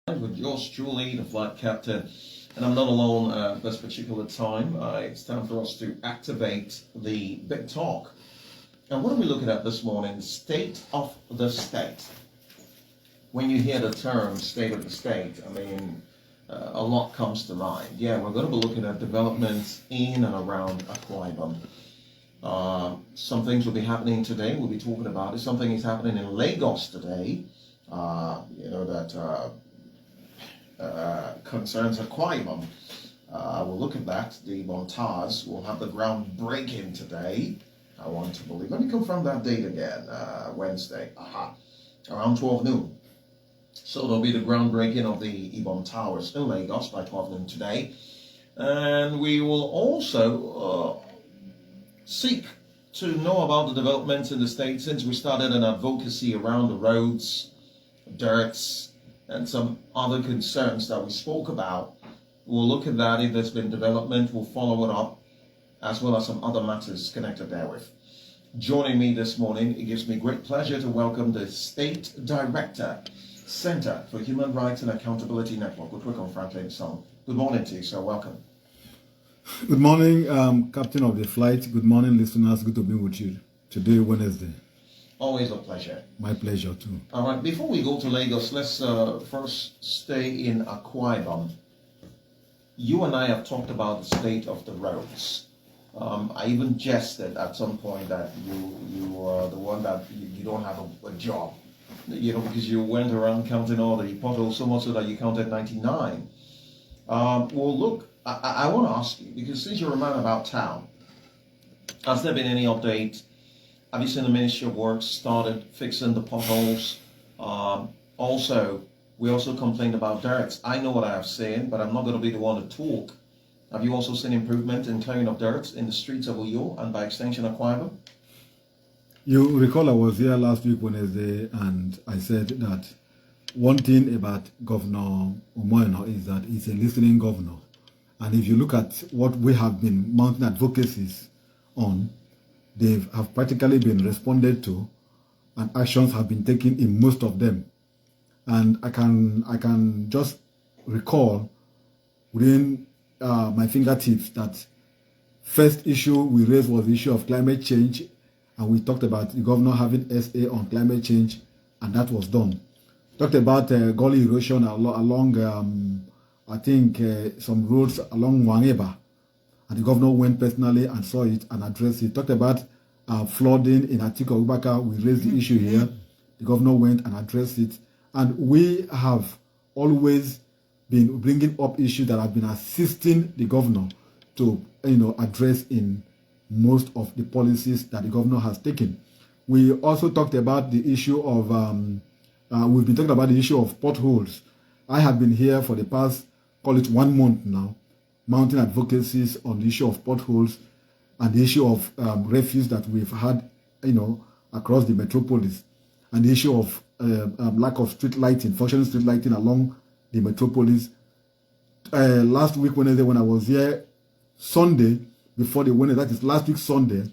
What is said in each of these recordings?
With yours truly, the flight captain, and I'm not alone at this particular time. It's time for us to activate the big talk. And what are we looking at this morning? State of the state. When you hear the term state of the state, I mean, a lot comes to mind. Yeah, we're going to be looking at developments in and around Akwa Ibom. Some things will be happening today. We'll be talking about it. Something is happening in Lagos today. Concerns Akwa Ibom. We'll look at that. The Montage will have the ground breaking today. I want to believe. Let me confirm that date again. Wednesday. Around 12 noon. So there'll be the groundbreaking of the Ibom Towers in Lagos by 12 noon today. And we will also seek to know about the developments in the state since we started an advocacy around the roads, dirts, and some other concerns that we spoke about. We'll look at that. If there's been development, we'll follow it up, as well as some other matters connected therewith. Joining me this morning, it gives me great pleasure to welcome the State Director, Center for Human Rights and Accountability Network, which we're on Franklin Song. Good morning to you, sir. Welcome. Good morning, Captain of the Flight. Good morning, listeners. Good to be with you today, Wednesday. Always a pleasure. My pleasure, too. All right, before we go to Lagos, let's first stay in Akwa Ibom. You and I have talked about the state of the roads. I even jested at some point that you are the one that you don't have a job, because you went around counting all the potholes so much so that you counted 99. Well, look, I want to ask you, because since you're a man about town, has there been any update? Have you seen the Ministry of Works started fixing the potholes? We also complained about dirt. I know what I have seen, but I'm not going to be the one to talk. Have you also seen improvement in clearing of dirt in the streets of Uyo and by extension Akwa Ibom? You recall I was here last week Wednesday, and I said that one thing about Governor Umoyano is that he's a listening governor. And if you look at what we have been mounting advocacies on, they have practically been responded to, and actions have been taken in most of them. And I can just recall within my fingertips that first issue we raised was the issue of climate change, and we talked about the governor having SA on climate change, and that was done. Talked about gully erosion along I think some roads along Wangeba, and the governor went personally and saw it and addressed it. Talked about flooding in Atiko Ubaka. We raised the issue here. The governor went and addressed it. And we have always been bringing up issues that have been assisting the governor to address in most of the policies that the governor has taken. We also talked about the issue of, we've been talking about the issue of potholes. I have been here for the past, call it 1 month now, mounting advocacies on the issue of potholes and the issue of refuse that we've had, across the metropolis, and the issue of lack of street lighting, functioning street lighting along the metropolis. Last week Wednesday, when I was here, Sunday before the Wednesday, that is last week Sunday,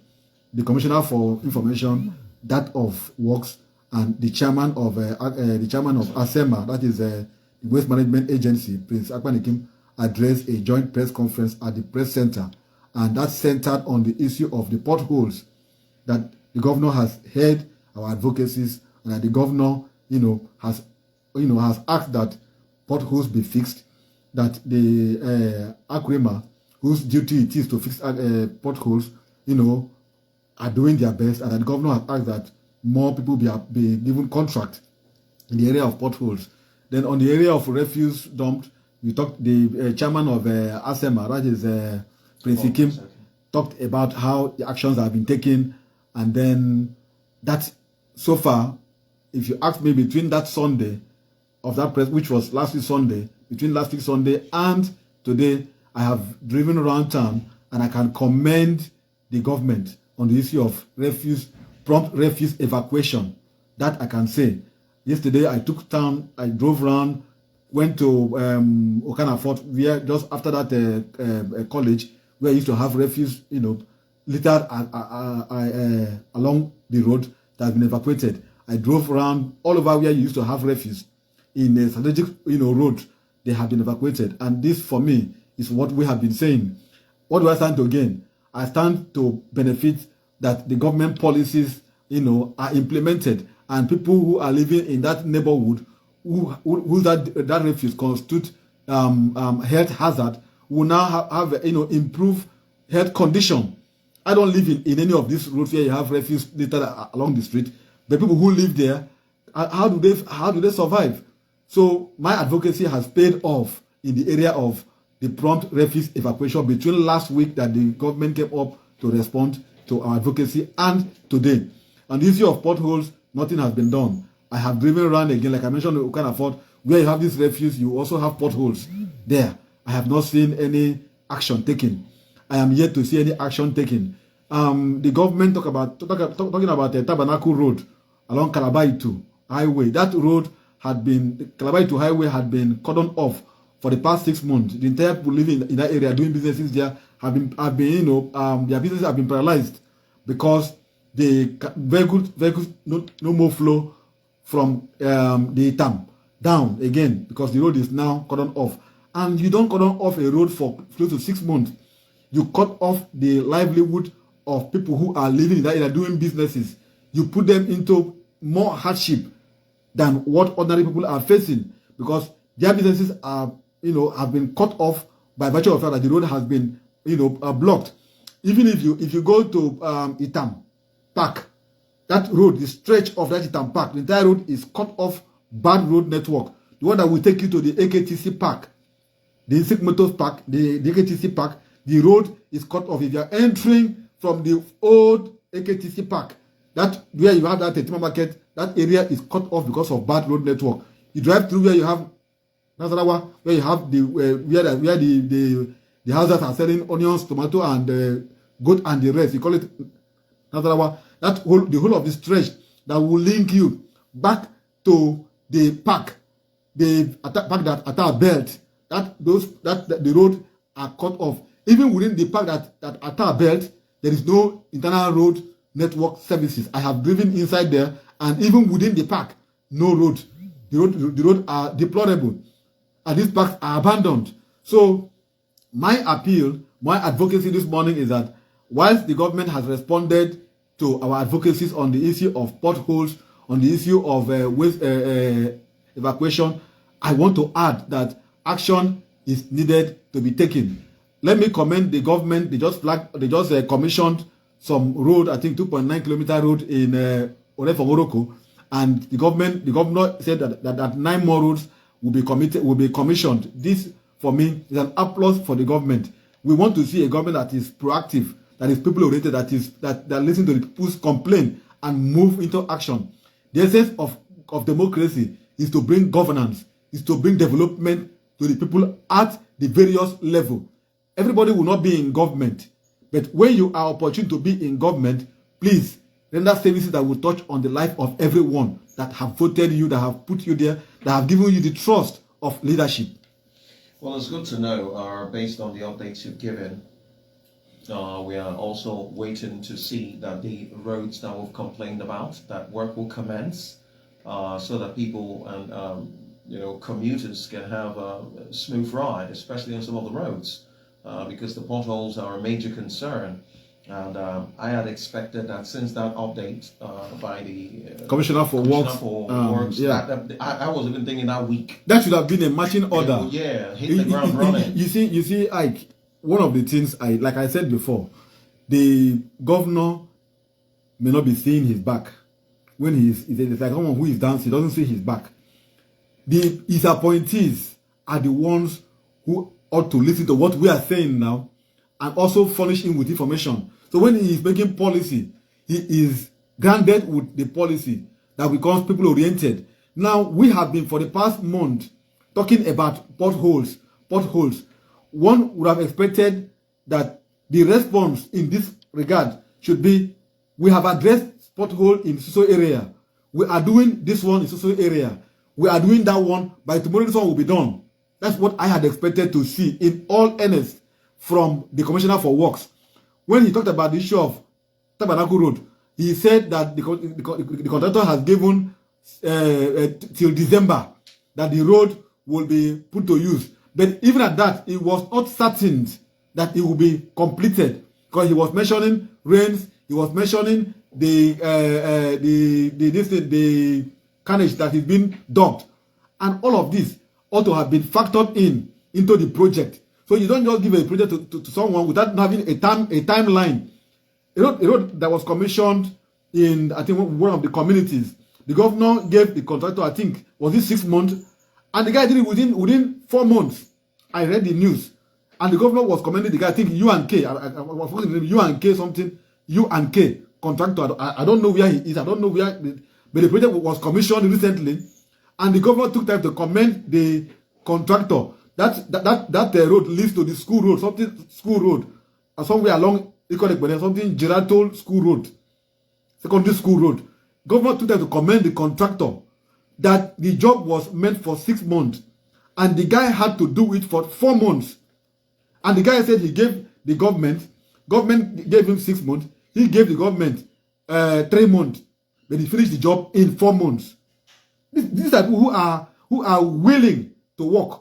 the Commissioner for Information, that of Works, and the chairman of ASEMA, that is the Waste Management Agency, Prince Akpanikim, addressed a joint press conference at the press center, and that centered on the issue of the potholes, that the governor has heard our advocacies, and that the governor, has asked that potholes be fixed, that the Akrema, whose duty it is to fix potholes, are doing their best, and that the governor has asked that more people be given contract in the area of potholes. Then on the area of refuse dumped, we talked, the chairman of ASEMA, that is Prince Kim, talked about how the actions have been taken, and then that so far, if you ask me between that Sunday of that press, which was last week Sunday, between last week Sunday and today, I have driven around town, and I can commend the government on the issue of prompt refuse evacuation. That I can say. Yesterday, I drove around, went to Okana Fort, where just after that college, where I used to have refuse, littered along the road that has been evacuated. I drove around all over where you used to have refuse. in a strategic, road, they have been evacuated. And this, for me, is what we have been saying. What do I stand to gain? I stand to benefit that the government policies, are implemented, and people who are living in that neighborhood, who that refuse constitute health hazard, will now have improved health condition. I don't live in any of these roads where you have refuse littered along the street. The people who live there, how do they survive? So my advocacy has paid off in the area of the prompt refuse evacuation between last week that the government came up to respond to our advocacy and today. On the issue of potholes, nothing has been done. I have driven around again, like I mentioned, you can afford where you have this refuse, you also have potholes there. I have not seen any action taken. I am yet to see any action taken. The government talking about the Tabernacle Road along Kalabaitu Highway. That road Kalabaitu Highway had been cordoned off for the past 6 months. The entire people living in that area doing businesses there have been their businesses have been paralyzed because the vehicles no more flow from the Tam down again because the road is now cordoned off. And you don't cordon off a road for close to 6 months. You cut off the livelihood of people who are living in that area doing businesses. You put them into more hardship than what ordinary people are facing because their businesses are, have been cut off by virtue of the fact that the road has been, blocked. Even if you go to Itam Park, that road, the stretch of that Itam Park, the entire road is cut off. Bad road network. The one that will take you to the AKTC Park, the Insect Motors Park, the AKTC Park, the road is cut off. If you are entering from the old AKTC Park, that where you have that Tetima Market, that area is cut off because of bad road network. You drive through where you have Nasarawa, where you have where the houses are selling onions, tomato, and goat and the rest. You call it Nasarawa. The whole of the stretch that will link you back to the park, park that at our belt, the road are cut off. Even within the park that at our belt, there is no internal road network services. I have driven inside there, and even within the park, no road. The road are deplorable, and these parks are abandoned. So, my appeal, my advocacy this morning is that whilst the government has responded to our advocacies on the issue of potholes, on the issue of waste evacuation, I want to add that action is needed to be taken. Let me commend the government. They just commissioned some road, I think 2.9 kilometer road in Orefogoroko, and the governor said that 9 more roads will be commissioned. This, for me, is an applause for the government. We want to see a government that is proactive, that is people-oriented, that listen to the people's complaint and move into action. The essence of democracy is to bring governance, is to bring development to the people at the various level. Everybody will not be in government, but when you are opportune to be in government, please render services that will touch on the life of everyone that have voted you, that have put you there, that have given you the trust of leadership. Well, it's good to know, based on the updates you've given, we are also waiting to see that the roads that we've complained about, that work will commence, so that people and commuters can have a smooth ride, especially on some of the roads, because the potholes are a major concern. And I had expected that since that update by the Commissioner for Works, I was even thinking that week. That should have been a marching order. Hit the ground running. You see, Ike, one of the things like I said before, the governor may not be seeing his back. When he's like someone who is dancing, he doesn't see his back. His appointees are the ones who ought to listen to what we are saying now and also furnish him with information. So when he is making policy, he is grounded with the policy that becomes people-oriented. Now, we have been for the past month talking about potholes. One would have expected that the response in this regard should be, we have addressed pothole in so area. We are doing this one in so area. We are doing that one. By tomorrow, this one will be done. That's what I had expected to see in all earnest from the Commissioner for Works. When he talked about the issue of Tabernacle Road, he said that the contractor has given till December that the road will be put to use. But even at that, it was not certain that it will be completed, because he was mentioning rains, he was mentioning the carnage that is being dumped, and all of this ought to have been factored into the project. So you don't just give a project to someone without having a timeline. A road that was commissioned in, I think, one of the communities. The governor gave the contractor, I think, was it 6 months? And the guy did it within 4 months. I read the news. And the governor was commending the guy, I think U&K, I was forgetting the name, U&K something, U&K contractor. I don't know where he is, I don't know where, but the project was commissioned recently. And the governor took time to commend the contractor. That road leads to the school road, something school road, somewhere along something Gerato School Road, secondary school road. Government took time to commend the contractor that the job was meant for 6 months, and the guy had to do it for 4 months. And the guy said he gave the government gave him 6 months, he gave the government 3 months, but he finished the job in 4 months. These are people who are willing to work.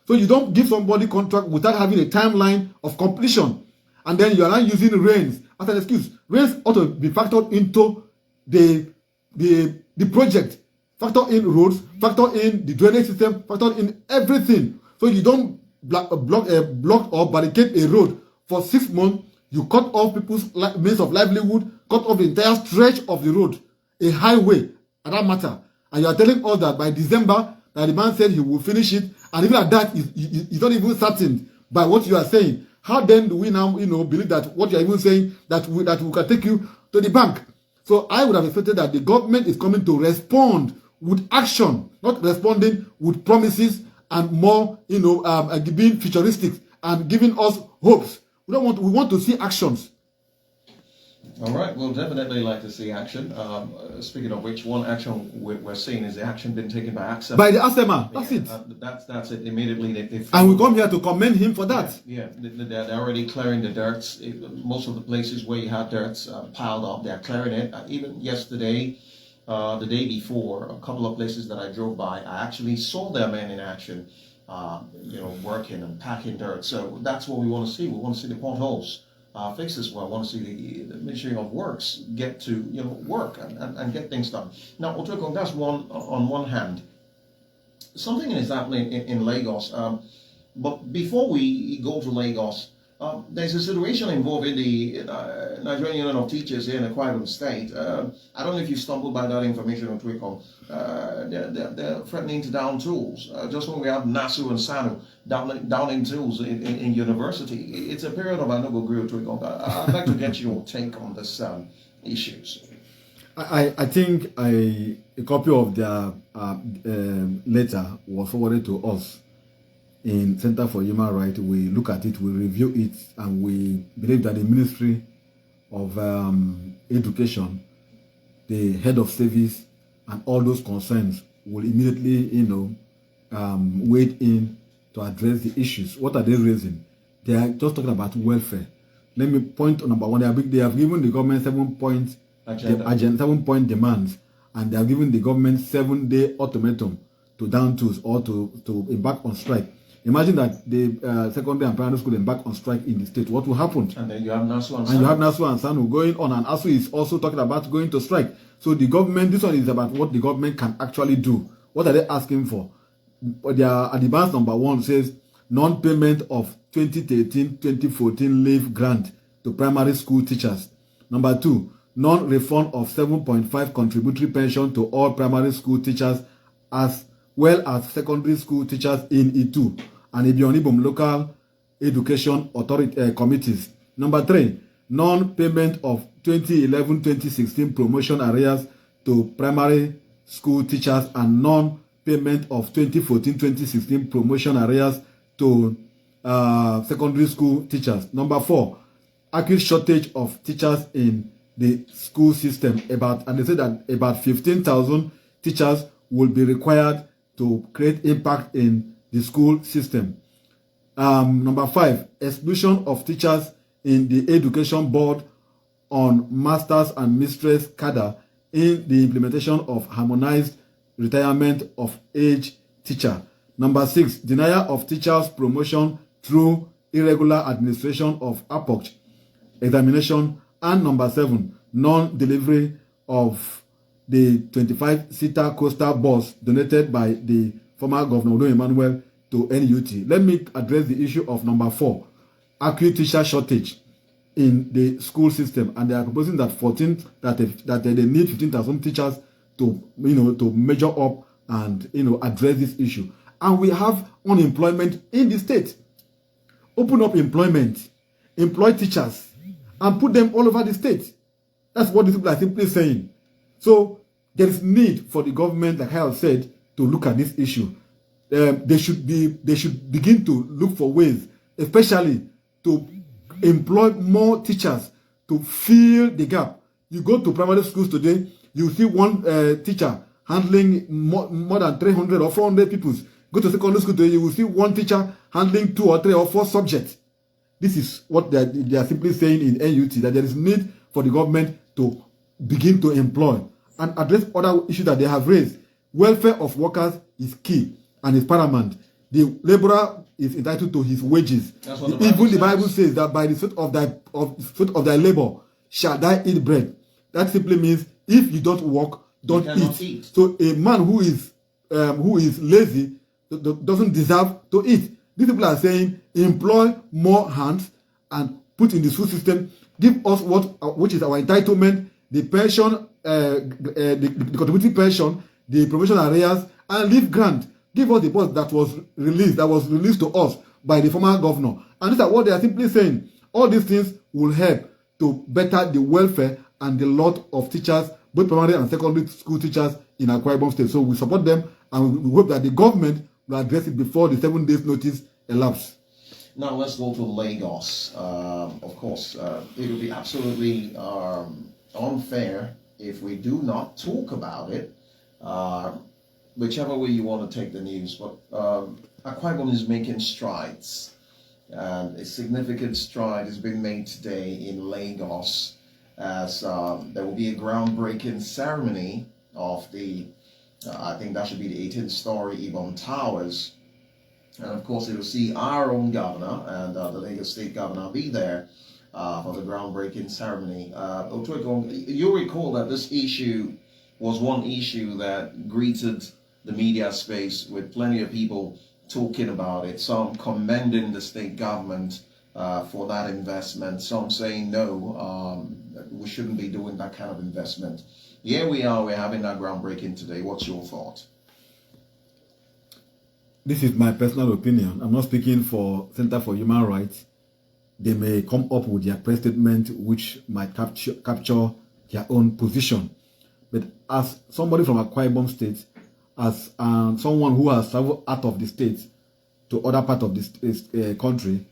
So you don't give somebody contract without having a timeline of completion. And then you are not using rains as an excuse. Rains ought to be factored into the project. Factor in roads, factor in the drainage system, factor in everything. So you don't block or barricade a road for 6 months. You cut off people's means of livelihood, cut off the entire stretch of the road, a highway, and that matter. And you are telling us that by December, that the man said he will finish it, and even at that, he's not even certain by what you are saying. How then do we now, believe that what you are even saying, that we can take you to the bank? So I would have expected that the government is coming to respond with action, not responding with promises and more, being futuristic and giving us hopes. We want to see actions. All right, we'll definitely like to see action. Speaking of which, one action we're seeing is the action being taken by AXA. By the ASEMA, that's it. That's it. Immediately, and we come here to commend him for that. Yeah, they're already clearing the dirt. Most of the places where you had dirt piled up, they're clearing it. Even yesterday, the day before, a couple of places that I drove by, I actually saw their men in action, working and packing dirt. So that's what we want to see. We want to see the potholes fixed as well. I want to see the Ministry of Works get to work and get things done. Now, Otueko, that's on one hand. Something is happening in Lagos. But before we go to Lagos, there's a situation involving the Nigerian Union of Teachers here in Akwa Ibom State. I don't know if you stumbled by that information on Twitter. They're threatening to down tools. Just when we have NASU and SANU downing tools in university, it's a period of no agree with I'd like to get your take on this issues. I think a copy of their letter was forwarded to us in Center for Human Rights. We look at it, we review it, and we believe that the Ministry of Education, the head of service, and all those concerns will immediately, wade in to address the issues. What are they raising? They are just talking about welfare. Let me point on number one. They have given the government 7-point agenda, 7-point demands, and they have given the government 7-day ultimatum to down tools or to embark on strike. Imagine that the secondary and primary school embark on strike in the state. What will happen? And then you have NASU and SANU. And you have NASU and SANU going on, and ASU is also talking about going to strike. So the government, this one is about what the government can actually do. What are they asking for? Their advance number one says non-payment of 2013-2014 leave grant to primary school teachers. Number two, non-refund of 7.5 contributory pension to all primary school teachers as well as secondary school teachers in E2 and Ibom local education authority committees. Number three, non-payment of 2011-2016 promotion arrears to primary school teachers and non-payment of 2014-2016 promotion arrears to secondary school teachers. Number four, acute shortage of teachers in the school system. And they say that about 15,000 teachers will be required to create impact in the school system. Number five, exclusion of teachers in the education board on masters and mistress cadre in the implementation of harmonized retirement of age teacher. Number 6, denial of teachers' promotion through irregular administration of APOC examination. And number 7, non-delivery of the 25-seater coastal bus donated by the former Governor Odo Emmanuel to NUT. Let me address the issue of number 4, acute teacher shortage in the school system, and they are proposing that they need 15,000 teachers to to measure up and address this issue. And we have unemployment in the state. Open up employment, employ teachers, and put them all over the state. That's what these people are simply saying. So there is need for the government, like I have said, to look at this issue. They should begin to look for ways, especially to employ more teachers to fill the gap. You go to primary schools today, you see one teacher handling more than 300 or 400 pupils. Go to secondary school today, you will see one teacher handling 2 or 3 or 4 subjects. This is what they are simply saying in NUT, that there is need for the government to begin to employ and address other issues that they have raised. Welfare of workers is key and is paramount. The laborer is entitled to his wages. Even the Bible says that by the sweat of thy labor shall thou eat bread. That simply means if you don't work, don't eat. So a man who is lazy doesn't deserve to eat. These people are saying employ more hands and put in the school system. Give us which is our entitlement, the pension, the contributing pension, the provision arrears, and leave grant. Give us the bus that was released to us by the former governor. And these are what they are simply saying. All these things will help to better the welfare and the lot of teachers, both primary and secondary school teachers in Akwa Ibom State. So we support them, and we hope that the government will address it before the 7 days notice elapses. Now let's go to Lagos. Of course, it will be absolutely unfair if we do not talk about it. Whichever way you want to take the news, but Akwa Ibom is making strides, and a significant stride has been made today in Lagos, as there will be a groundbreaking ceremony of the, I think that should be the 18-story Ibom Towers, and of course it will see our own governor and the Lagos State governor be there for the groundbreaking ceremony. You'll recall that this issue was one issue that greeted the media space, with plenty of people talking about it, some commending the state government for that investment, some saying no, we shouldn't be doing that kind of investment. Here we are, we're having that groundbreaking today. What's your thought? This is my personal opinion. I'm not speaking for Center for Human Rights. They may come up with their press statement which might capture their own position. But as somebody from Akwa Ibom State, as someone who has traveled out of the state to other parts of this country,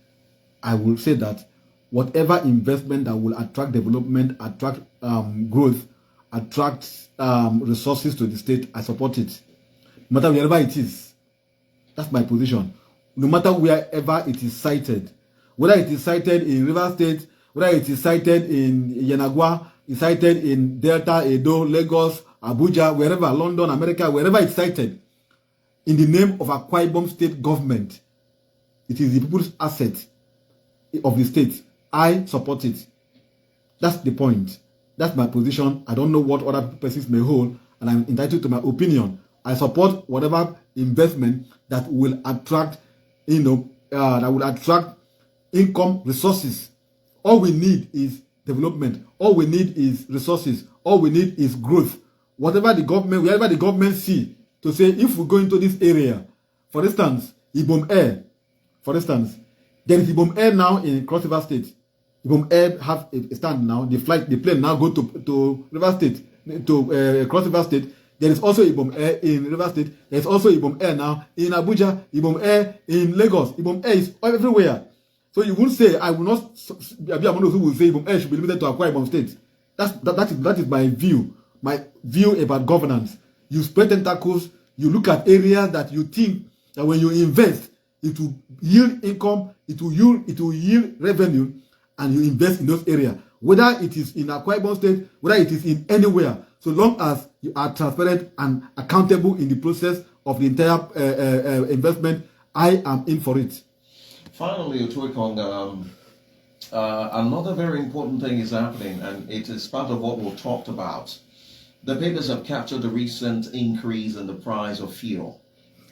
I will say that whatever investment that will attract development, attract growth, attract resources to the state, I support it. No matter wherever it is. That's my position. No matter wherever it is cited. Whether it is cited in River State, whether it is cited in Yenagua, it's cited in Delta, Edo, Lagos, Abuja, wherever, London, America, wherever it's cited, in the name of Akwa Ibom State government, it is the people's asset of the state. I support it. That's the point. That's my position. I don't know what other persons may hold, and I'm entitled to my opinion. I support whatever investment that will attract, that will attract income, resources. All we need is development. All we need is resources. All we need is growth. Whatever the government, wherever the government see, to say if we go into this area, for instance, Ibom Air, for instance, there is Ibom Air now in Cross River State. Ibom Air have a stand now. The plane now go to River State, to Cross River State. There is also Ibom Air in River State. There is also Ibom Air now in Abuja. Ibom Air in Lagos. Ibom Air is everywhere. So you won't say, I will not be among those who will say Ibom Air should be limited to Akwa Ibom State. That is my view. My view about governance. You spread tentacles, you look at areas that you think that when you invest, it will yield income, it will yield revenue, and you invest in those areas. Whether it is in Akwa Ibom State, whether it is in anywhere, so long as you are transparent and accountable in the process of the entire investment, I am in for it. Finally, Otuekong, another very important thing is happening, and it is part of what we talked about. The papers have captured the recent increase in the price of fuel.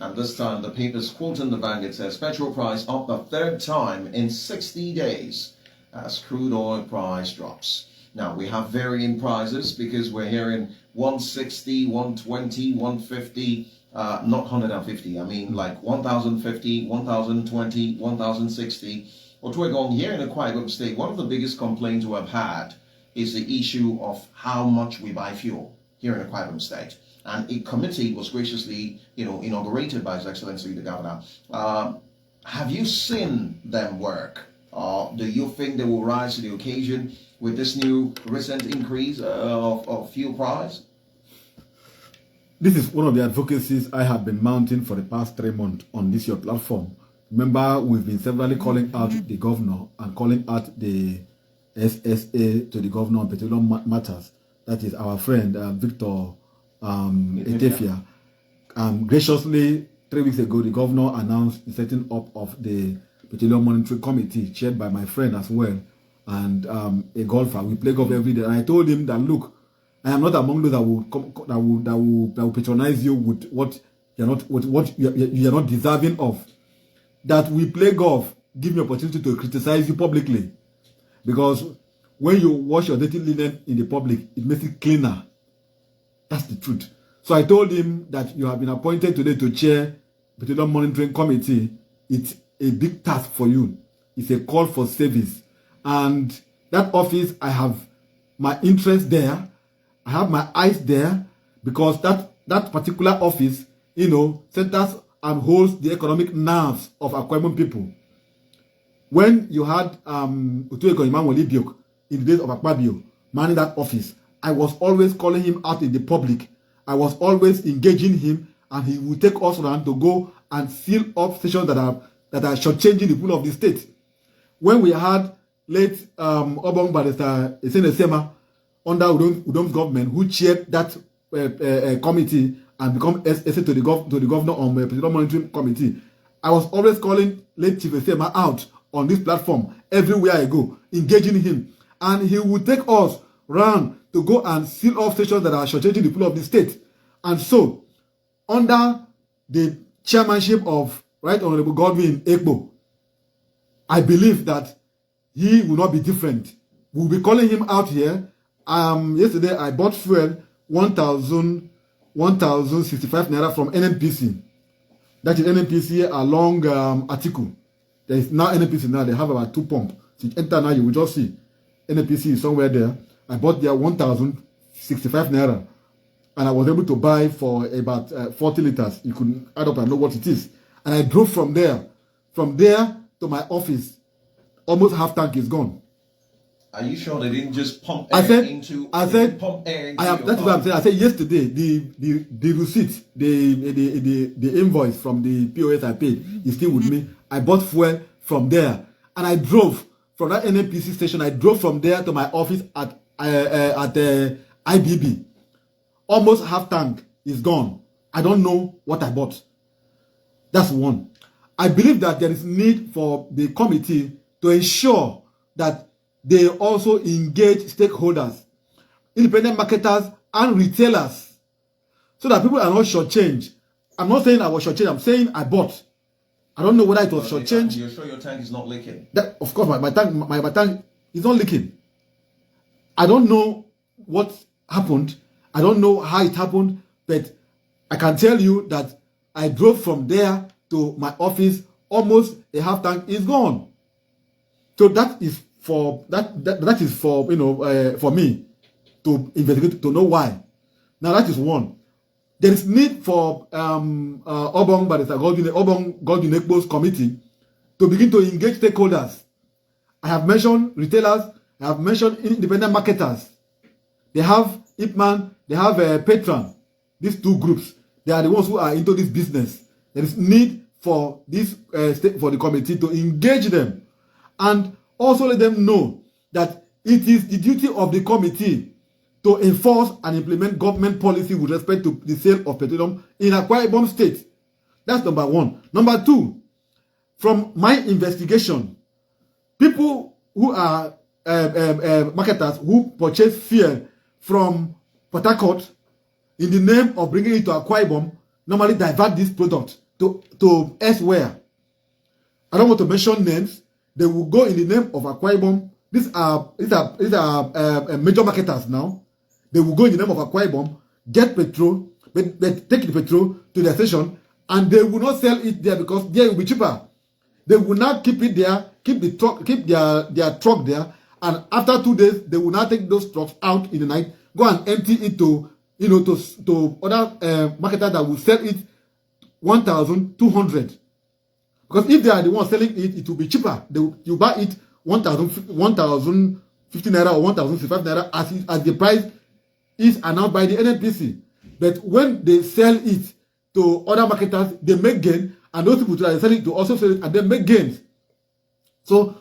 And this time, the papers quoting the bank, it says, petrol price up the third time in 60 days as crude oil price drops. Now, we have varying prices because we're hearing 160, 120, 150, not 150, I mean like 1,050, 1,020, 1,060. What we're going here in Akwa Ibom State, one of the biggest complaints we have had is the issue of how much we buy fuel here in Akwa Ibom State. And a committee was graciously, inaugurated by His Excellency the Governor. Have you seen them work? Do you think they will rise to the occasion with this new recent increase of fuel price? This is one of the advocacies I have been mounting for the past 3 months on this your platform. Remember, we've been severally calling out the governor and calling out the SSA to the governor on petroleum matters. That is our friend Victor Etefia. Graciously, 3 weeks ago, the governor announced the setting up of the Petroleum Monitoring Committee, chaired by my friend as well, and a golfer. We play golf every day. And I told him that, look, I am not among those that will patronize you with what you're not deserving of. That we play golf, give me opportunity to criticize you publicly, because when you wash your dirty linen in the public, it makes it cleaner. That's the truth. So I told him that you have been appointed today to chair the Petroleum Monitoring Committee. It's a big task for you. It's a call for service. And that office, I have my interest there. I have my eyes there, because that particular office, centers and holds the economic nerves of Akwa Ibom people. When you had Otueko Imam Biok in the days of Akpabio manning that office, I was always calling him out in the public. I was always engaging him, and he would take us around to go and seal up stations that are shortchanging the pool of the state. When we had late Obong Barrister Esene Sema under Udom's government, who chaired that committee and become SA to the governor on the Petroleum Monitoring Committee, I was always calling late Chief Esema out on this platform everywhere I go, engaging him, and he would take us round to go and seal off stations that are shortchanging the pool of the state. And so, under the chairmanship of Right Honorable Godwin Ekbo, I believe that he will not be different. We'll be calling him out here. Yesterday, I bought fuel 1,065 naira from NNPC. That is NNPC along Atiku. There is now NNPC now. They have about 2 pumps. So you enter now, you will just see NNPC is somewhere there. I bought there 1,065 naira. And I was able to buy for about 40 liters. You could add up and know what it is. And I drove from there. From there to my office. Almost half tank is gone. Are you sure they didn't just pump air into that's what I'm saying. I said yesterday, the receipt, the invoice from the POS I paid is still with me. I bought fuel from there. And I drove from that NNPC station. I drove from there to my office at IBB. Almost half tank is gone. I don't know what I bought. That's one. I believe that there is need for the committee to ensure that they also engage stakeholders, independent marketers and retailers, so that people are not shortchanged. I'm not saying I was shortchanged. I'm saying I bought. I don't know whether it was shortchanged. You're sure your tank is not leaking? Of course, my tank is not leaking. I don't know what happened. I don't know how it happened, but I can tell you that I drove from there to my office. Almost a half tank is gone. So that is for for me to investigate to know why. Now that is one. There is need for Obong Barrister Godwin Ekbo's committee to begin to engage stakeholders. I have mentioned retailers. I have mentioned independent marketers. They have Ipman. They have Petran. These 2 groups. They are the ones who are into this business. There is need for this for the committee to engage them and also let them know that it is the duty of the committee to enforce and implement government policy with respect to the sale of petroleum in Akwa Ibom State. That's number one. Number two, from my investigation, people who are marketers who purchase fuel from Port Harcourt in the name of bringing it to Akwa Ibom normally divert this product to elsewhere. I don't want to mention names. They will go in the name of Akwa Ibom. These are major marketers now. They will go in the name of Akwa Ibom, get petrol, take the petrol to their station, and they will not sell it there because there it will be cheaper. They will not keep it there, keep their truck there, and after 2 days they will not take those trucks out in the night, go and empty it to other marketers that will sell it 1,200. Because if they are the ones selling it, it will be cheaper. You buy it 1,050 naira or 1,065 naira as the price is announced by the NNPC. But when they sell it to other marketers, they make gain, and those people that are selling it to also sell it and they make gains. So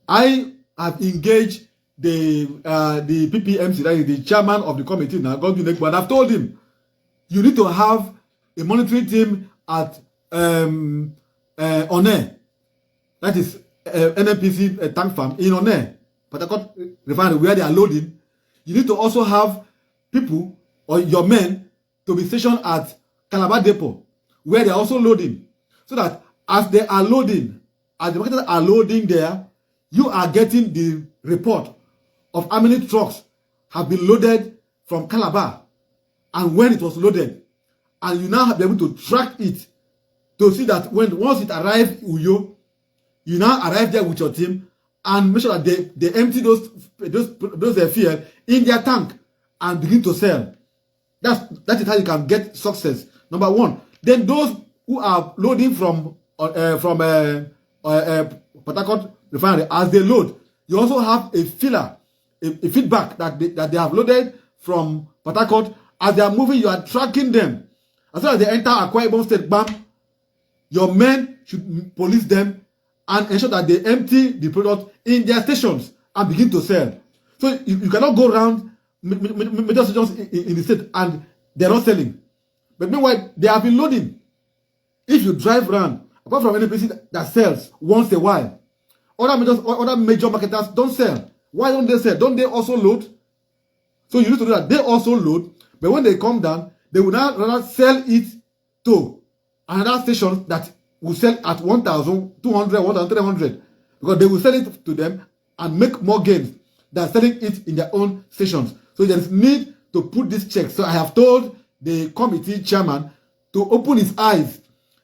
I have engaged the PPMC, that is the chairman of the committee now, Govt, but I've told him, you need to have a monitoring team at One, that is NNPC tank farm in One, Port Harcourt refinery, where they are loading. You need to also have people or your men to be stationed at Calabar Depot, where they are also loading, so that as they are loading, as the marketers are loading there, you are getting the report of how many trucks have been loaded from Calabar and when it was loaded, and you now have been able to track it to see that once it arrives Uyo, you now arrive there with your team and make sure that they empty those fuel in their tank and begin to sell. That is how you can get success. Number one. Then those who are loading from Port Harcourt refinery, as they load, you also have a filler, a feedback that they have loaded from Port Harcourt. As they are moving, you are tracking them. As soon as they enter Akwa Ibom State, bam, your men should police them and ensure that they empty the product in their stations and begin to sell. So you cannot go around major stations in the state and they're not selling. But meanwhile, they have been loading. If you drive around, apart from NNPC that sells once a while, other major marketers don't sell. Why don't they sell? Don't they also load? So you need to do that. They also load, but when they come down, they will now rather sell it to another station that will sell at 1,200, 1,300, because they will sell it to them and make more gains than selling it in their own stations. So there is need to put this check. So I have told the committee chairman to open his eyes,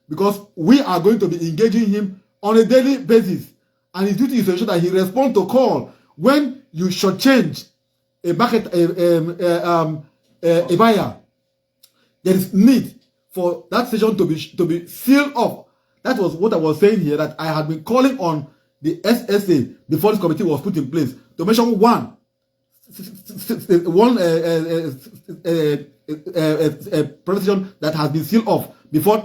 because we are going to be engaging him on a daily basis, and his duty is to ensure that he responds to call when you shortchange a buyer. There is need for that station to be sealed up. That was what I was saying here, that I had been calling on the SSA before this committee was put in place to mention one provision that has been sealed off before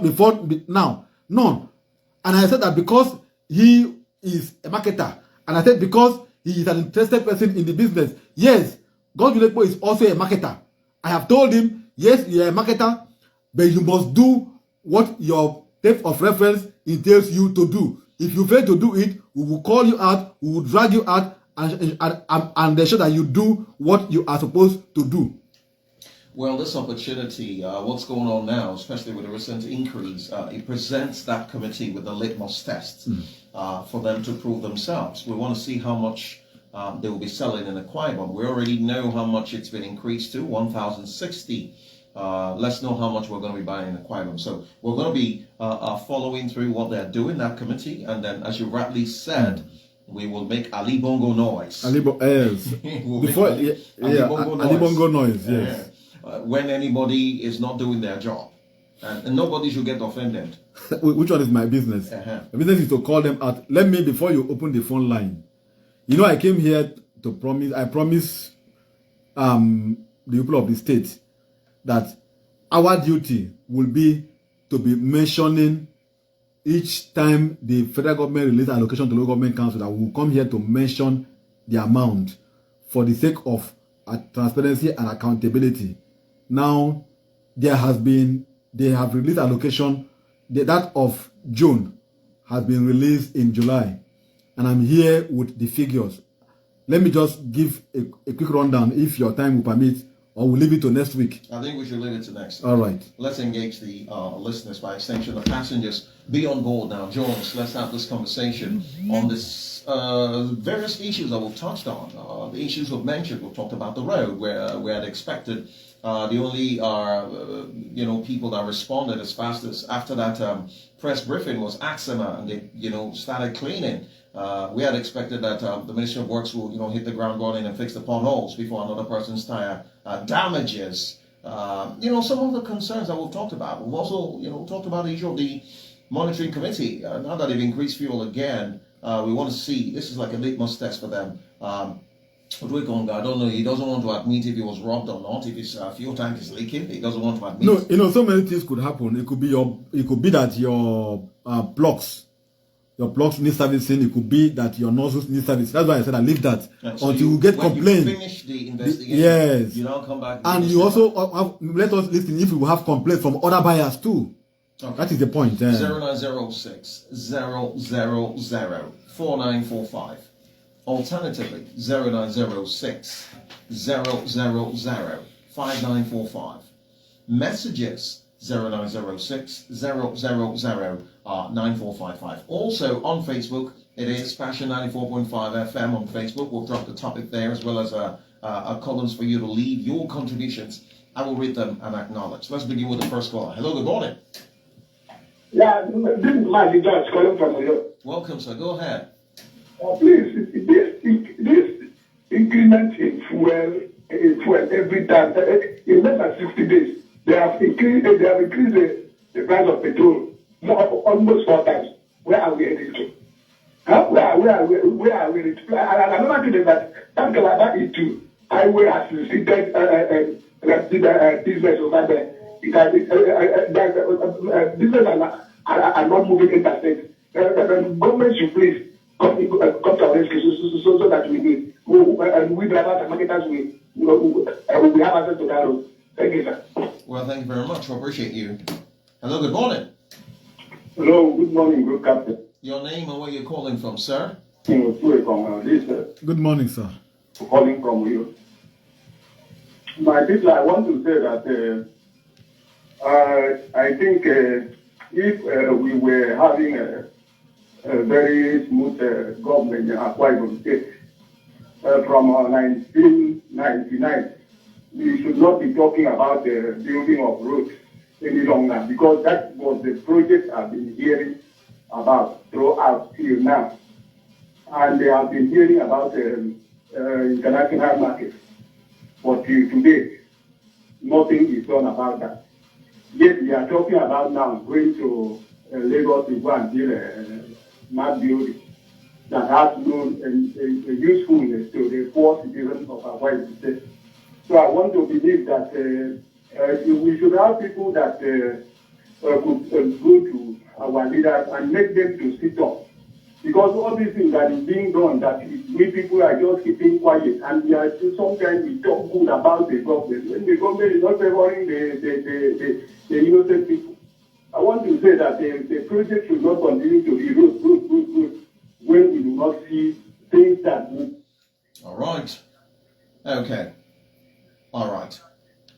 now. None. And I said that because he is a marketer, and I said because he is an interested person in the business. Yes, Govt is also a marketer. I have told him, yes, you are a marketer, but you must do what your tape of reference entails you to do. If you fail to do it, we will call you out, we will drag you out, and ensure that you do what you are supposed to do. Well, this opportunity, what's going on now, especially with the recent increase, it presents that committee with the litmus test for them to prove themselves. We want to see how much they will be selling in Akwa Ibom. We already know how much it's been increased to, 1,060. Let's know how much we're going to be buying in Akwa Ibom. So we're going to be following through what they're doing, that committee, and then, as you rightly said, we will make Ali Bongo noise. Ali Bongo noise, yes. When anybody is not doing their job, and nobody should get offended. Which one is my business? My business is to call them out. Let me, before you open the phone line, you know, I came here to promise. I promise the people of the state that our duty will be to be mentioning each time the federal government releases allocation to local government council, that we will come here to mention the amount for the sake of transparency and accountability. Now, they have released allocation. That of June has been released in July. And I'm here with the figures. Let me just give a quick rundown if your time will permit, or we'll leave it to next week. I think we should leave it to next week. All right. Let's engage the listeners, by extension, the passengers. Be on board now. Join us. Let's have this conversation on this various issues that we've touched on. The issues we've mentioned. We've talked about the road, where we had expected the only people that responded as fast as after that press briefing was AXEMA, and they started cleaning. We had expected that the Ministry of Works will hit the ground running and fix the potholes before another person's tire damages. Some of the concerns that we've talked about. We've also talked about the issue of the monitoring committee. Now that they've increased fuel again, we want to see, this is like a litmus test for them. I don't know, he doesn't want to admit if he was robbed or not, if his fuel tank is leaking. He doesn't want to admit. No, so many things could happen. It could be that your plugs need servicing. It could be that your nozzles need servicing. That's why I said I leave that until you get complaints. You finish the investigation, yes, you now come back. And you also let us listen if you have complaints from other buyers too. Okay. That is the point. 0906 000 4945. Alternatively, 0906 000 5945. Messages 0906 000 9455. Also on Facebook, it is Passion 94.5 FM on Facebook. We'll drop the topic there, as well as columns for you to leave your contributions. I will read them and acknowledge. Let's begin with the first caller. Hello, good morning. Yeah, this is Marty George calling from New York. Welcome, sir. Go ahead. Please, this increment in fuel every time, in less than 60 days, they have increased the price of petrol almost 4 times. Where are we heading to? Where are we heading to? And another thing is that Calabar E2 highway has receded business over there. Business are not moving interstate. Government should please come to our rescue so that we drivers and marketers we have access to that road. Thank you, sir. Well, thank you very much. We appreciate you. Hello, good morning. Hello, good morning, good captain. Your name and where you're calling from, sir? Good morning, sir. Calling from you. My people, I want to say that I think if we were having a very smooth government in Akwa Ibom State from 1999, we should not be talking about the building of roads any longer, because that was the project I've been hearing about throughout till now. And they have been hearing about international market. But till today, nothing is done about that. Yet we are talking about now going to Lagos to go and build a map building that has no usefulness to the poor citizens of Akwa Ibom State. So I want to believe that we should have people that could go to our leaders and make them to sit up. Because all these things that is being done, that we people are just keeping quiet, and we are sometimes we talk good about the government. When the government is not favoring the innocent people, I want to say that the project should not continue to be good when we do not see things that move. All right. Okay. All right.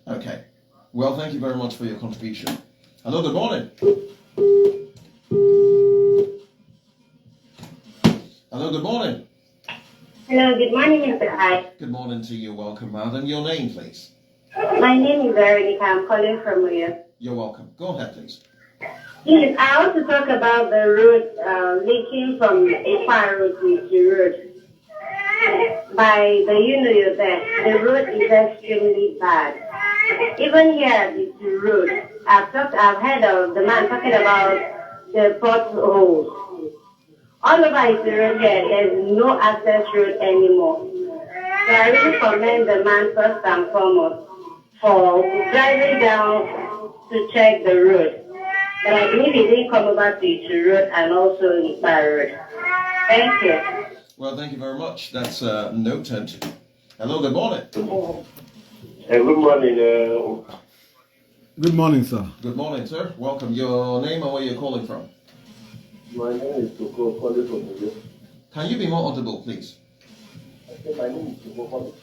Okay. Well, thank you very much for your contribution. Hello, good morning. Hello, good morning. Hello, good morning, Mr. I. Good morning to you. Welcome, madam. Your name, please. My name is Veronica. I'm calling from Uyo. You're welcome. Go ahead, please. Yes, I want to talk about the road leaking from Ifa Road to the road. By the Uyo there, the road is extremely bad. Even here at the road, I've heard of the man talking about the potholes. All over the road here, there's no access road anymore. So I really commend the man first and foremost for driving down to check the road. But I believe he didn't come over to the road and also Ifa Road. Thank you. Well, thank you very much. That's noted. Hello, good morning. Good morning. Good morning, sir. Good morning, sir. Welcome. Your name and where you're calling from? My name is Toko, calling from Ibom. Can you be more audible, please? I said my name is Toko, calling.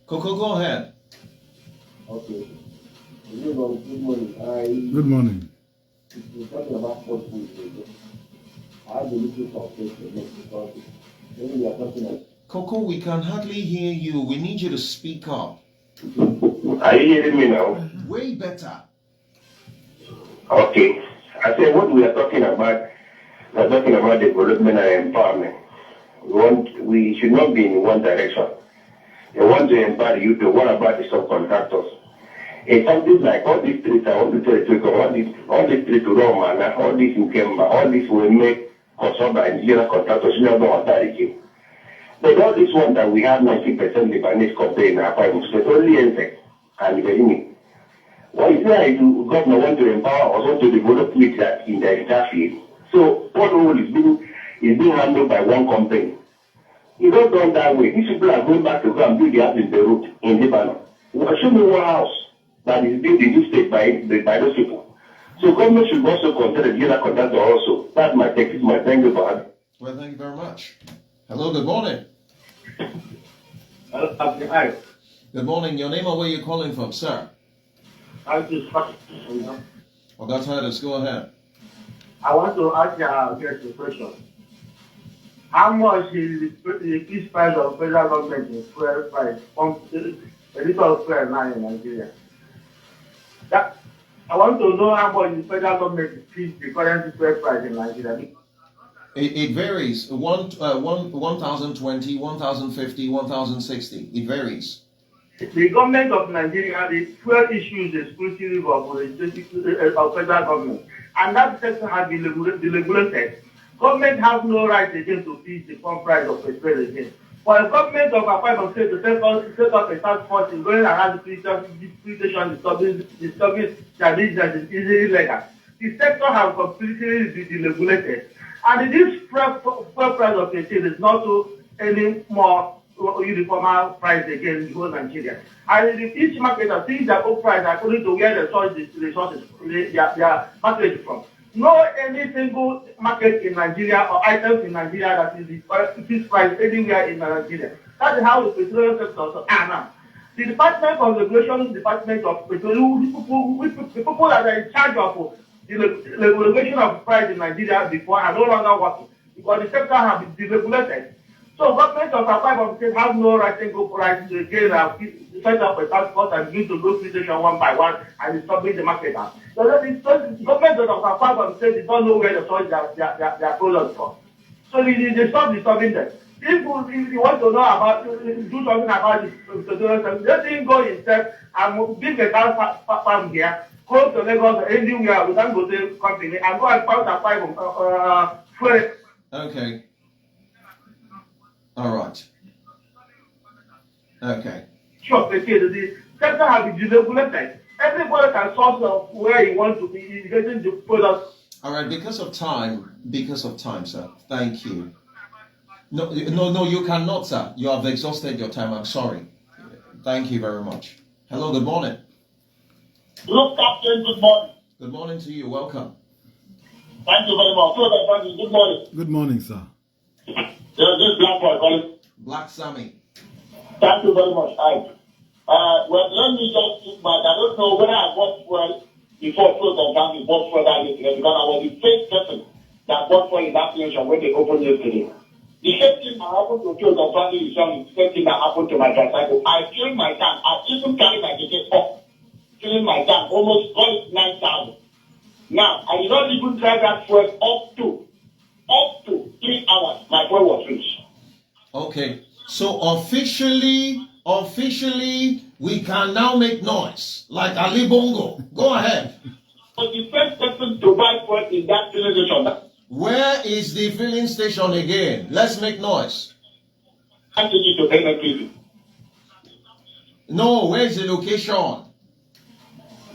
Coco, go ahead. Okay. Good morning. Good morning. We're talking about what food. I have been looking for a because when we are talking about. Coco, we can hardly hear you. We need you to speak up. Are you hearing me now? Way better. Okay. I said what we are talking about development and empowerment. We should not be in one direction. They want to empower you to what about the subcontractors? It's something like all these streets, I want to tell you, all these streets to Roma, all these in Kemba, all these will make Kosoba and general contractors never authority. But all this one that we have 90% Lebanese company in our five states, only NSEC and the union. Why is there the government want to empower us want to develop with that in the entire field? So what role is being handled by one company? It's not done that way. These people are going back to go and build the house in Beirut, in Lebanon. Show me one house that is built in this state by those people. So government should also consider the general contractor also. That's my take. My thank you for having. Well, thank you very much. Hello, good morning. Hi. Good morning. Your name and where you're calling from, sir? I just Well, that's how it is. Go ahead. I want to ask you a question. How much is the peace price of federal government in fuel price? A liter of fuel now in Nigeria. I want to know how much the federal government fees the current fuel price in Nigeria. It varies. 1,020, 1,050, 1,060. It varies. The government of Nigeria, the fuel issue is exclusive of federal government. And that sector has been regulated. Government has no right again to fix the pump price of petrol again. For the government of Akwa State to set up a task force in going around the police station disturbing their business is easily illegal. The sector has completely been deregulated. And this fuel price of petrol is not any more uniform price again in the whole Nigeria. And each market has seen their own price according to where they source the resources, their market from. No any single market in Nigeria or items in Nigeria that is the fixed price anywhere in Nigeria. That is how the petroleum sector are now. The Department of Regulation, Department of Petroleum, the people that are in charge of the regulation of price in Nigeria before are no longer working because the sector has been deregulated. So government of Akwa State has no right to go price to again set up a task force and begin to go through station one by one and establish the market out. So the government of Akwa State don't know where to source their products from. So they stop disturbing them. If you want to know about do something about this, let him go himself and build a gas farm here, go to Lagos anywhere with an go company and go and find a fuel. Okay. All right. Okay. Sure, the sector has been deregulated. Everybody can source where he wants to be getting the products. All right. Because of time, sir. Thank you. No, you cannot, sir. You have exhausted your time. I'm sorry. Thank you very much. Hello, good morning. Hello, Captain, good morning. Good morning to you. Welcome. Thank you very much. Good morning. Good morning, sir. This is Black Boy calling. Black Sammy. Thank you very much. Well, let me just think back. I don't know whether I bought fuel before Fuel Company bought fuel that yesterday because I was the first person that bought fuel in that station when they opened yesterday. The same thing that happened to Fuel Company is the same thing that happened to my tricycle. I filled my tank. I even carried my ticket up. Filling my tank, almost 9,000. Now, I did not even drive that fuel up to 3 hours. My fuel was finished. Okay. So officially, we can now make noise like Ali Bongo. Go ahead. But the first person to buy fuel in that filling station. Where is the filling station again? Let's make noise. I take you to NNPC. No, where's the location?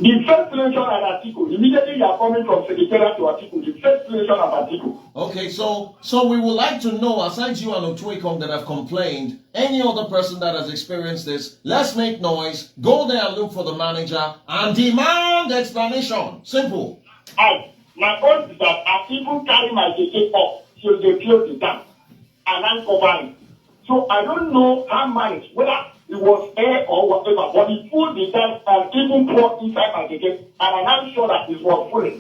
The first selection at Atiku, immediately you are coming from Secretariat to Atiku, the first selection at Atiku. Okay, so we would like to know, aside you and Otuekong that have complained, any other person that has experienced this, let's make noise, go there and look for the manager, and demand explanation. Simple. My point is that Atiku carry my ticket up till they close the dam, and I'm covering. So I don't know how much, whether it was air or whatever, but he pulled the tank and even poured inside my ticket, and I'm not sure that it was full.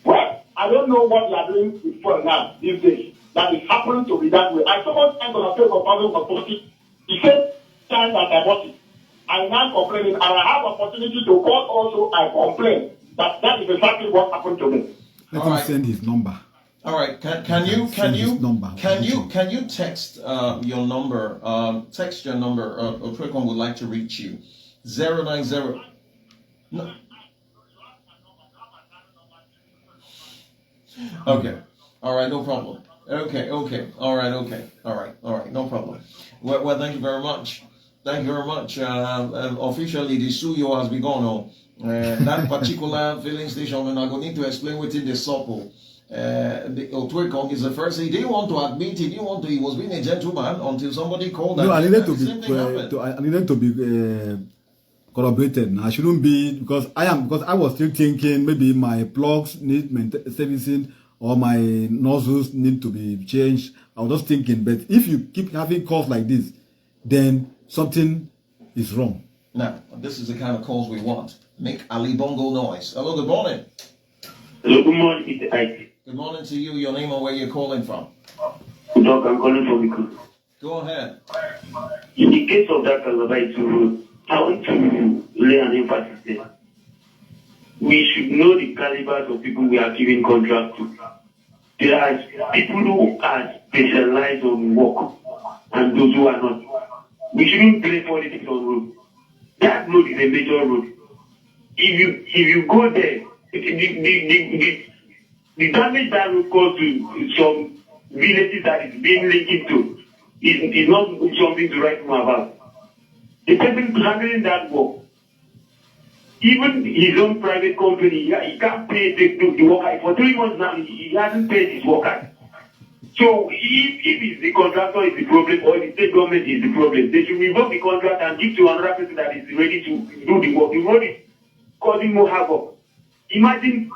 Well, I don't know what they are doing with fuel now, these days, that is happening to be that way. I someone sent on a place of public authority, the same time that I bought it. I'm now complaining, and I have opportunity to call also, I complain that is exactly what happened to me. Let him send his number. All right. Can you text your number? Text your number. Otuekong would like to reach you. 090. No. Okay. All right. No problem. Okay. All right. No problem. Well, thank you very much. Officially, the suyo has begun. That particular filling station, and I'm going to need to explain within the SOPO. The Otuekong is the first. He didn't want to admit. He was being a gentleman until somebody called. No, I needed to be corroborated. I shouldn't be because I was still thinking maybe my plugs need servicing or my nozzles need to be changed. I was just thinking, but if you keep having calls like this, then something is wrong. Now, this is the kind of calls we want. Make Ali Bongo noise. Hello, good morning. Hello, good morning, Mr. Ike. Good morning to you. Your name and where you're calling from? Good dog, I'm calling from Iku. Go ahead. In the case of that Calabai road, I want to lay an emphasis there. We should know the calibers of people we are giving contract to. There are people who are specialized on work and those who are not. We shouldn't play politics on road. That road is a major road. If you go there, the damage that will cause to some villages that is being linked to is not something to write home about. The person handling that work, even his own private company, he can't pay the worker. For 3 months now, he hasn't paid his workers. So if the contractor is the problem or the state government is the problem, they should revoke the contract and give to another person that is ready to do the work. The road is causing more havoc. Imagine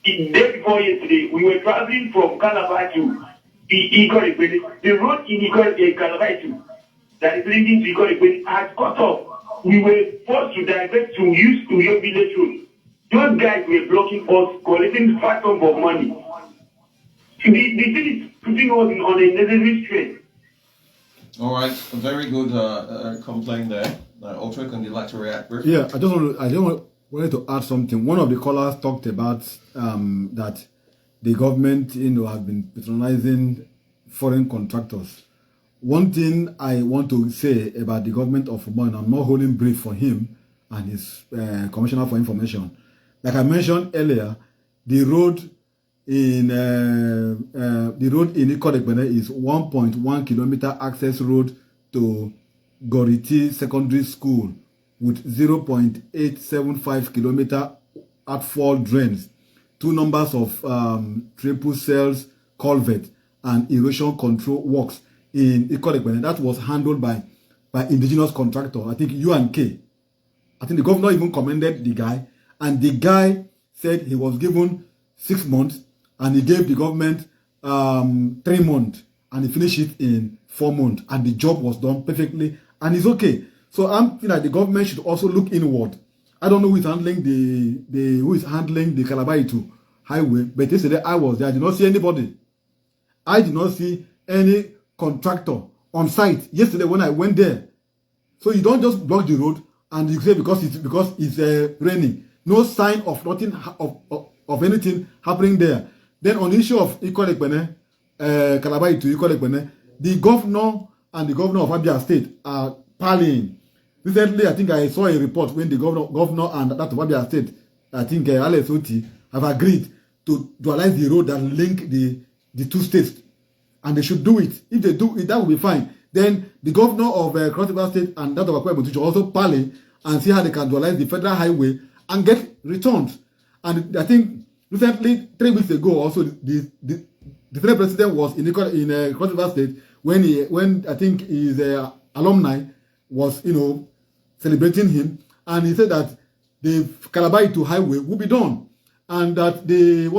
the day before yesterday, we were traveling from Calabar to Ikore. The road in Calabar that is leading to Ikore has cut off. We were forced to divert to use to your village road. Those guys were blocking us, collecting fat sum of money. The thing is putting us on a necessary stress. All right, a very good complaint there. Otuekong, you'd like to react? Yeah, I wanted to add something. One of the callers talked about that the government, has been patronizing foreign contractors. One thing I want to say about the government of Umoina, I'm not holding brief for him and his commissioner for information. Like I mentioned earlier, the road in Ikorekbene is 1.1 kilometer access road to Goriti Secondary School with 0.875 kilometer outfall drains, 2 numbers of triple cells culvert and erosion control works in Ikorekbene. That was handled by indigenous contractor, I think UNK. I think the governor even commended the guy, and the guy said he was given 6 months and he gave the government 3 months and he finished it in 4 months and the job was done perfectly and it's okay. So I'm feeling like the government should also look inward. I don't know who is handling the Calabar to highway, but yesterday I was there. I did not see anybody. I did not see any contractor on site yesterday when I went there. So you don't just block the road and you say because it's raining. No sign of nothing of anything happening there. Then on the issue of Ikorekbene, Calabar to Ikorekbene, the governor and the governor of Abia State are parleying. Recently, I think I saw a report when the governor and that of Abia State, I think Alex Oti, have agreed to dualize the road that link the 2 states. And they should do it. If they do it, that will be fine. Then the governor of Cross River State and that of Akwa Ibom should also parley and see how they can dualize the federal highway and get returned. And I think recently, 3 weeks ago, also the Senate president was in Cross River State when I think his alumni was celebrating him, and he said that the Calabar to highway will be done, and that the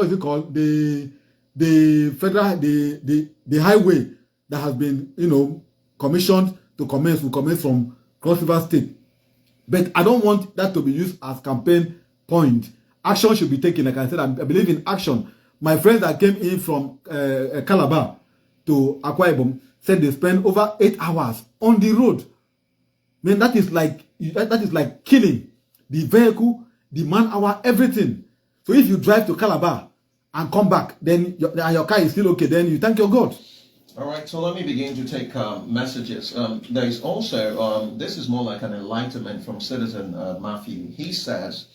federal the highway that has been commissioned to commence will commence from Cross River State. But I don't want that to be used as campaign point. Action should be taken. Like I said, I believe in action. My friends that came in from Calabar to Akwa Ibom said they spent over 8 hours on the road. Man, that is like killing the vehicle, the man hour, everything. So if you drive to Calabar and come back, then your car is still okay, then you thank your God. All right, so let me begin to take messages. There is also, this is more like an enlightenment from citizen Matthew. He says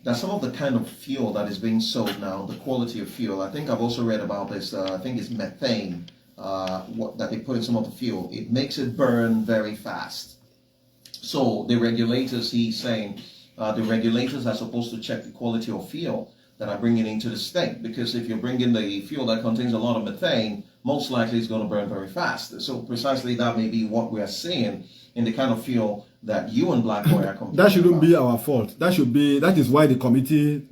that some of the kind of fuel that is being sold now, the quality of fuel, I think I've also read about this, I think it's methane, that they put in some of the fuel. It makes it burn very fast. So the regulators, he's saying, the regulators are supposed to check the quality of fuel that are bringing into the state, because if you're bringing the fuel that contains a lot of methane, most likely it's going to burn very fast. So precisely that may be what we are seeing in the kind of fuel that you and Black Boy are complaining That shouldn't about. be our fault. That is why the committee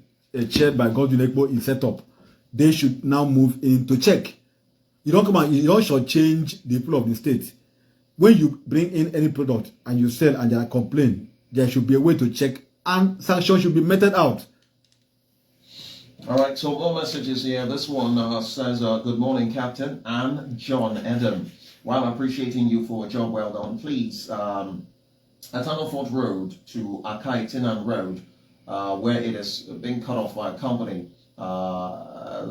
chaired by Govt is set up. They should now move in to check. You don't shortchange the people of the state. When you bring in any product and you sell and they are complaining, there should be a way to check, and sanctions should be meted out. All right, so more messages here. This one says, good morning, Captain, and John Adam. While appreciating you for a job well done, please, at Anofort Road to Akaitinan Road, where it is being cut off by a company, the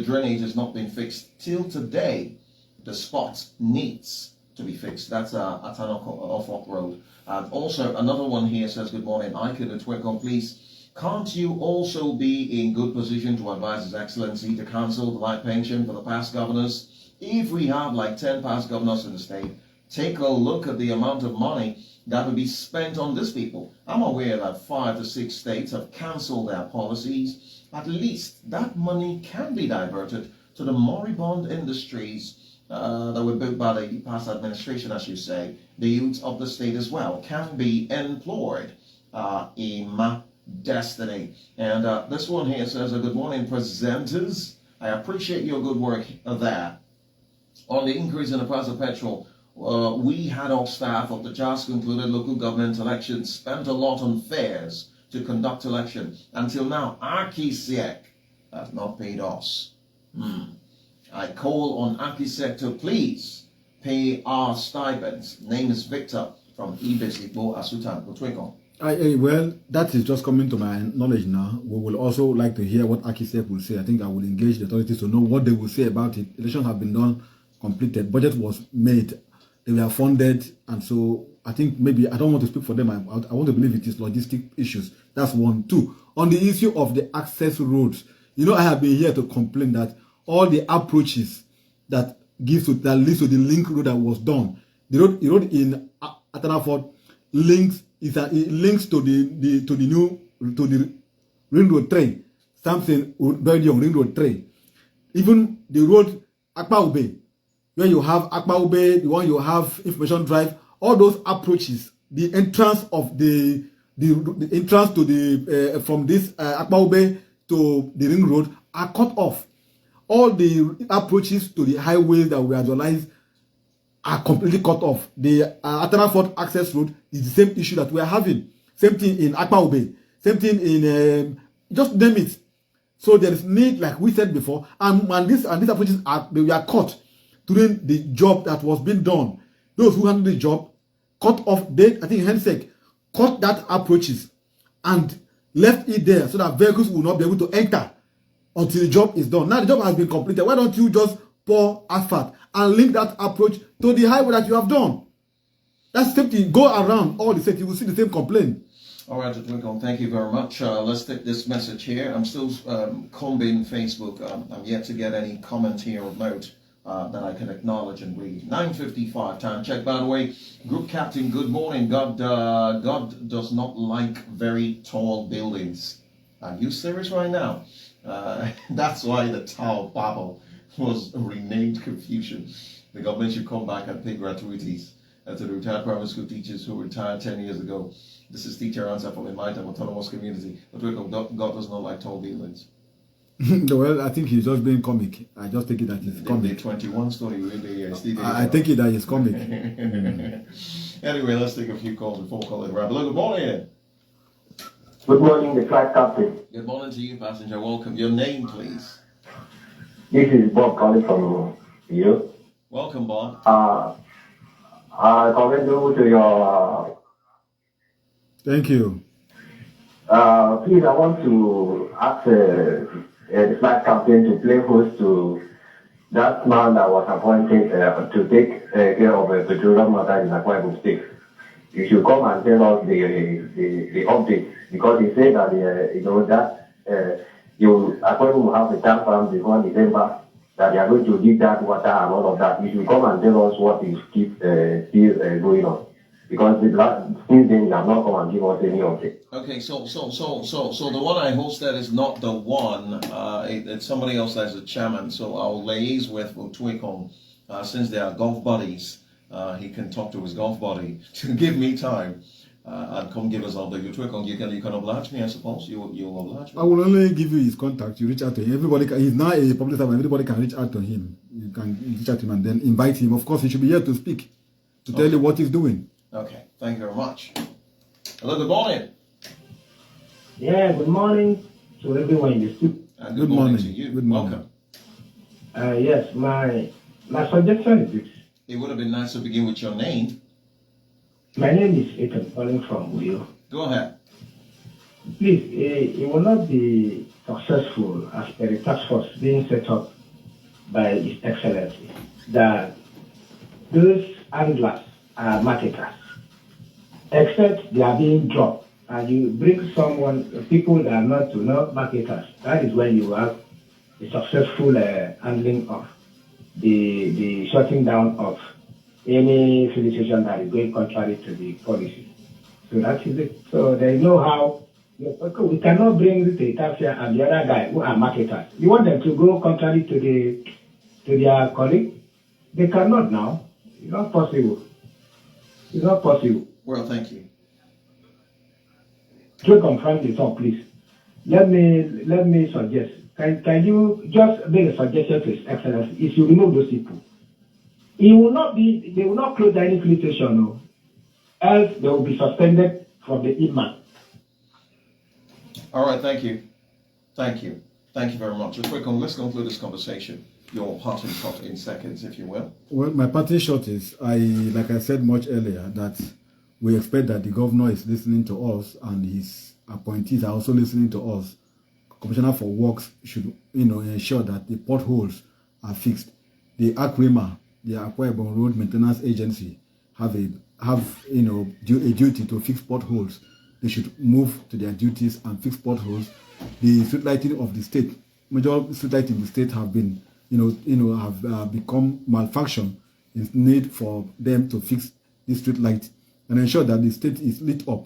drainage has not been fixed till today. The spot needs to be fixed. That's at Anofort Road. And also another one here says, good morning, I could Twicom, please. Can't you also be in good position to advise His Excellency to cancel the light pension for the past governors? If we have like 10 past governors in the state, take a look at the amount of money that would be spent on these people. I'm aware that 5 to 6 states have cancelled their policies. At least that money can be diverted to the moribund industries that were built by the past administration, as you say. The youth of the state as well can be employed in destiny. And this one here says, good morning, presenters. I appreciate your good work there. On the increase in the price of petrol, we had our staff of the just concluded local government elections spent a lot on fares to conduct election. Until now, Akisek has not paid us. I call on Akisek to please pay our stipends. Name is Victor from Ibom, Asutan, Kutweko. Well, that is just coming to my knowledge now. We will also like to hear what Akisek will say. I think I will engage the authorities to know what they will say about it. Elections have been done, completed, budget was made, they were funded, and so I think maybe, I don't want to speak for them, I want to believe it is logistic issues. That's 1. 2, on the issue of the access roads, I have been here to complain that all the approaches that leads to the link road that was done, the road in Atanafort links to the ring road train, something very young ring road train. Even the road Akpa Ube, where you have Akpa Ube, the one you have Information Drive, all those approaches, the entrance of the entrance to the from this Akpa Ube to the ring road are cut off. All the approaches to the highways that we visualize are completely cut off. The Atanafort access road is the same issue that we are having. Same thing in Akpa Ube. Same thing in just name it. So there is need, like we said before, and these approaches they were cut during the job that was being done. Those who handled the job cut off. I think Hensek cut that approaches and left it there so that vehicles will not be able to enter until the job is done. Now the job has been completed. Why don't you just pour asphalt and link that approach to the highway that you have done? That's the same thing. Go around all the states, you will see the same complaint. All right, Twinkle, thank you very much. Let's take this message here. I'm still combing Facebook. I'm yet to get any comment here or note that I can acknowledge and read. 9:55 time check, by the way. Group captain, good morning. God does not like very tall buildings. Are you serious right now? That's why the Tower of Babel was renamed Confucian. The government should come back and pay gratuities to the retired primary school teachers who retired 10 years ago. This is teacher answer from a Mighty Autonomous Community. But God does not like tall buildings. Well, I think he's just being comic. I just take it that he's comic. The 21 story really I take it that he's comic. Anyway, let's take a few calls before calling Rabbi. Good morning. Good morning, the flight captain. Good morning to you, passenger. Welcome. Your name, please. This is Bob calling from you. Welcome, Bob. Comment to your. Thank you. Please, I want to ask the flight captain to play host to that man that was appointed to take care of the petroleum matter in Akwa Ibom State. You should come and tell us the update, because he said that Akwa Ibom will have a tank farm before December, that they are going to dig that water and all of that. You should come and tell us what is still going on. Because since then, you have not come and give us any update. Okay, so the one I hosted is not the one. It's somebody else as a chairman. So I'll liaise with Utwikong, since they are golf buddies. He can talk to his golf buddy to give me time and come give us all the Utwikong. You can oblige me, I suppose. You'll oblige me. I will only give you his contact. You reach out to him. He's now a public servant. Everybody can reach out to him. You can reach out to him and then invite him. Of course, he should be here to speak, to tell you what he's doing. Okay, thank you very much. Hello, good morning. Yeah, good morning to everyone in the studio. And good morning to you. Good morning. Welcome. Yes, my suggestion is this. It would have been nice to begin with your name. My name is Ethan, calling from Uyo. Go ahead. Please, it will not be successful as per the task force being set up by His Excellency that those handlers are marketers, except they are being dropped, and you bring people that are not marketers. That is when you have a successful handling of the shutting down of any filling station that is going contrary to the policy. So that is it. So there is no how. We cannot bring the Itafia and the other guy who are marketers. You want them to go contrary to their colleague? They cannot now. It's not possible. It's not possible. Well, thank you. To confirm this one, please. Let me suggest. Can you just make a suggestion to His Excellency? If you remove those people, they will not close any police station, no. Else they will be suspended from the IMA. All right, thank you. Thank you. Thank you very much. Let's conclude this conversation. Your parting shot in seconds, if you will. Well, my parting shot is, like I said much earlier, that we expect that the governor is listening to us and his appointees are also listening to us. Commissioner for Works should, ensure that the potholes are fixed. The ACRIMA, the Akwa Ibom Road Maintenance Agency, have a duty to fix potholes. They should move to their duties and fix potholes. The street lighting of the state, major street lighting in the state have been, have become malfunction. It's need for them to fix the street light and ensure that the state is lit up.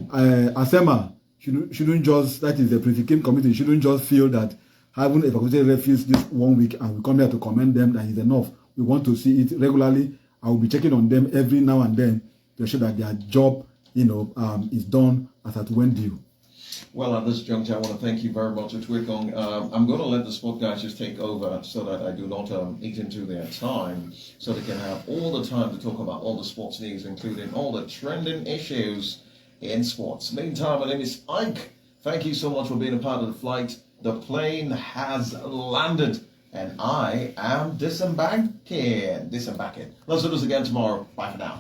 ASEMA shouldn't just, that is the Pre-Kim committee, shouldn't just feel that having evacuated refuse this 1 week and we come here to commend them that is enough. We want to see it regularly. I will be checking on them every now and then to ensure that their job, is done as at when due. Well, at this juncture, I want to thank you very much, Utwikong. I'm going to let the sport guys just take over so that I do not eat into their time, so they can have all the time to talk about all the sports news, including all the trending issues in sports. Meantime, my name is Ike. Thank you so much for being a part of the flight. The plane has landed, and I am disembarking. Let's do this again tomorrow. Bye for now.